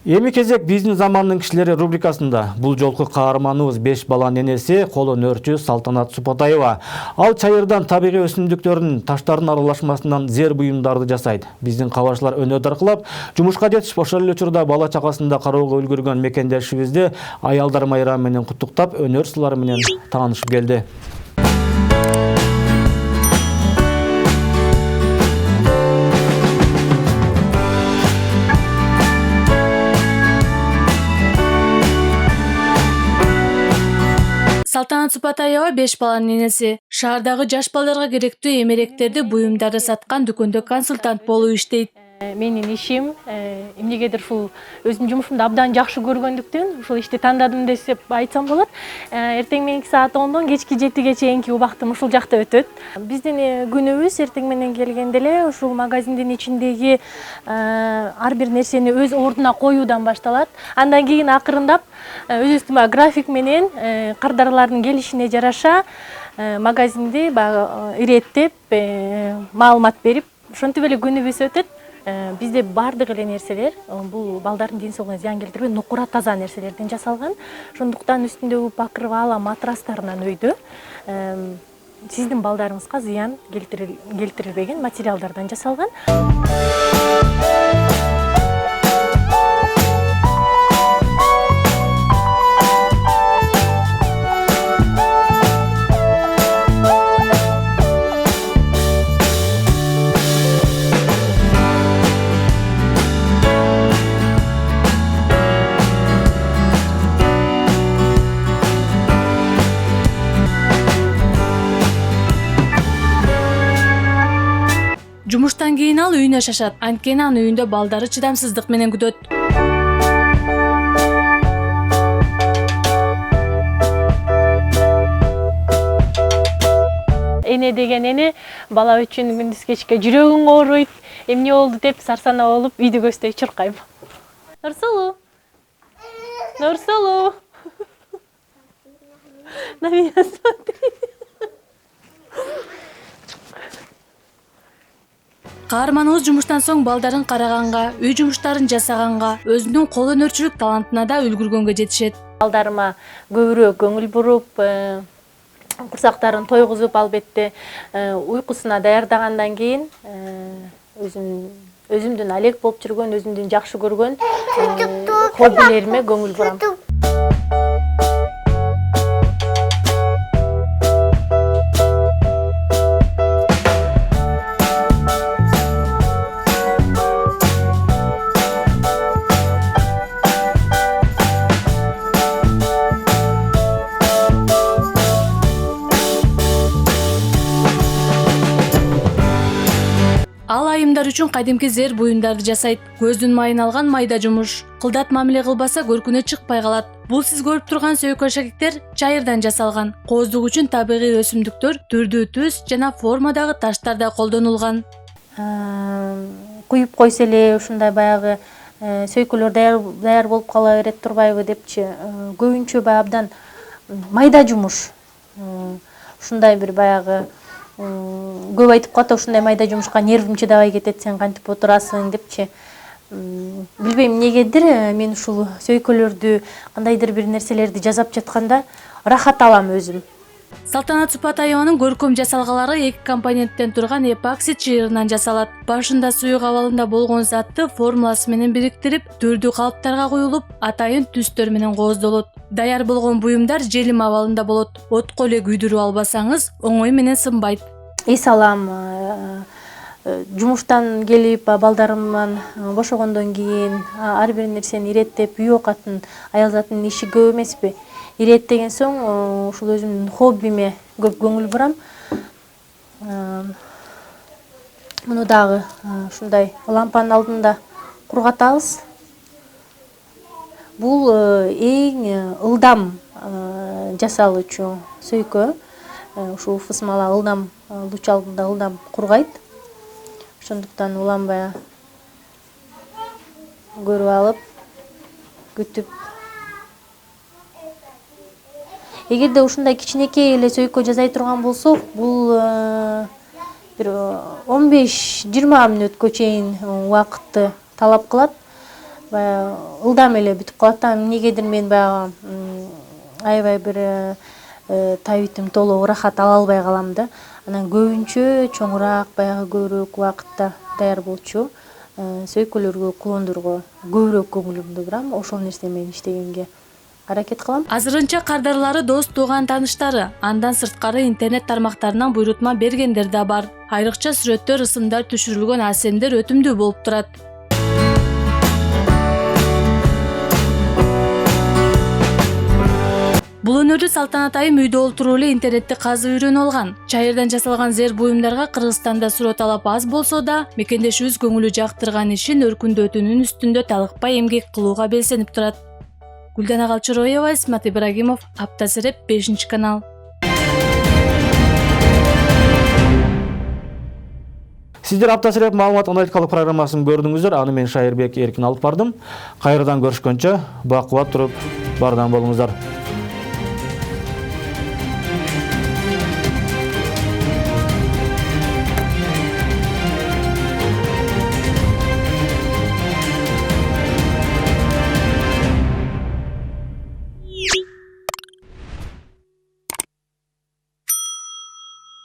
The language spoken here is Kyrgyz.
Эми кезек биздин замандын кишилери рубрикасында бул жолку каарманыбыз 5 баланын энеси кол өнөрчү Салтанат Супатаева. Ал чайырдан табигый өсүмдүктөрдүн таштардын аралашмасынан зер буюмдарды жасайт. Биздин кабарчылар өнөр даркылап, жумушка жетишип ошол эле учурда бала чакасында кароого үлгүргөн мекендешибизди аялдар майрамы менен куттуктап, өнөр сылары менен таанышып келди. Салтанат Супатаева 5 баланын энеси. Шаардагы жаш балдарга керектүү эмеректерди, буюмдарды саткан дүкөндө консультант болуп иштейт. Менин ишим эмнегедир ушул өзүмдүн жумушумду абдан жакшы көргөндүктөн ушул ишти тандадым деп айтсам болот. Эртең мененки саат 10дон кечки 7ге чейинки убактым ушул жакта өтөт. Биздин күнүбүз эртең менен келгенде эле ушул магазиндин ичиндеги ар бир нерсени өз ордуна коюудан башталат. Андан кийин акырындап өзүбүзгө график менен кардарлардын келишине жараша магазинди баягы иреттеп, маалымат берип, ошентип эле күнүбүз өтөт. Бизде бардык эле нерселер бул балдардын ден соолугуна зыян келтирбей, нукура таза нерселерден жасалган. Ошондуктан үстүндөгү покрывало, матрастарынан өйдө сиздин балдарыңызга зыян келтирбеген материалдардан жасалган. Жумуштан кийин ал үйүнө шашат, анткени анын үйүндө балдары чыдамсыздык менен күтөт. Эне деген эне бала үчүн күндүз кечке жүрөгүң ооруйт, эмне болду деп сарсанаа болуп үйдү көздөй чуркайм. Нурсулуу. Нурсулуу. На меня смотри. Каарманыбыз жумуштан соң балдарын караганга, үй жумуштарын жасаганга, өзүнүн кол өнөрчүлүк талантына да үлгүргөнгө жетишет. Балдарыма көбүрөөк көңүл буруп, курсактарын тойгузуп, албетте уйкусуна даярдагандан кийин өзүмдүн алек болуп жүргөн, өзүмдүн жакшы көргөн хоббилериме көңүл бурам. Ал айымдар үчүн кадимки зер буюмдарды жасайт. Көздүн майын алган майда жумуш. Кылдат мамиле кылбаса көркүнө чыкпай калат. Бул сиз көрүп турган сөйкө шакектер чайырдан жасалган. Кооздук үчүн табигый өсүмдүктөр, түрдүү түс жана формадагы таштар да колдонулган. Куюп койсо эле ушундай баягы сөйкөлөр даяр болуп кала берет турбайбы депчи, көбүнчө баягы абдан майда жумуш. Ушундай бир баягы көп айтып калат, ушундай майда жумушка нервим чыдабай кетет, сен кантип отурасың депчи. Билбейм эмнегедир, мен ушул сөйкөлөрдү, кандайдыр бир нерселерди жасап жатканда рахат алам өзүм. Салтанат Супатаеванын көркөм жасалгалары 2 компоненттен турган эпокси чыйырынан жасалат. Башында суюк абалында болгон затты формуласы менен бириктирип, түрдүү калыптарга куюлуп, атайын түстөр менен кооздолот. Даяр болгон буюмдар желим абалында болот. Отко эле күйдүрүп албасаңыз, оңой менен сынбайт. Эс алам, жумуштан келип, балдарымдан бошогондон кийин ар бир нерсени иреттеп, үй оокатын, аял затынын иши көп эмеспи. Иреттеген соң ушул өзүмдүн хоббиме көп көңүл бурам. Муну дагы ушундай лампанын алдында кургатабыз. Бул эң ылдам жасалуучу сөйкө. Ушул фысмала ылдам луч алдында ылдам кургайт. Ошондуктан уланбай көрүп алып, күтүп. Эгерде ушундай кичинекей эле сөйкө жасай турган болсок, бул бир 15-20 мүнөткө чейин убакытты талап кылат. баягы ылдам эле бүтүп калат. Эмнегедир мен баягы аябай бир табитим толук ырахат ала албай калам да. Анан көбүнчө чоңураак, баягы көбүрөөк убакытта даяр болчу сөйкөлөргө, клондорго көбүрөөк көңүлүмдү бурам. Ошол нерсе менен иштегенге аракет кылам. Азырынча кардарлары дос тууган тааныштары, андан сырткары интернет тармактарынан буйрутма бергендер да бар. Айрыкча сүрөттөр, ысымдар түшүрүлгөн асендер өтүмдүү болуп турат. Бул өнөрдү Салтанат айым үйдө олтуруп эле интернетти казып үйрөнүп алган. Чайырдан жасалган зер буюмдарга Кыргызстанда суроо талап аз болсо да, мекендешибиз көңүлү жактырган ишин өркүндөтүүнүн үстүндө талыкпай эмгек кылууга белсенип турат. Гүлдана Калчыроева, Исмат Ибрагимов, Аптасыреп, 5-канал. Сиздер Аптасыреп маалымат аналитикалык программасын көрдүңүздөр. Аны мен Шайырбек Эркин алып бардым. Кайрадан көрүшкөнчө бакубат туруп бардан болуңуздар.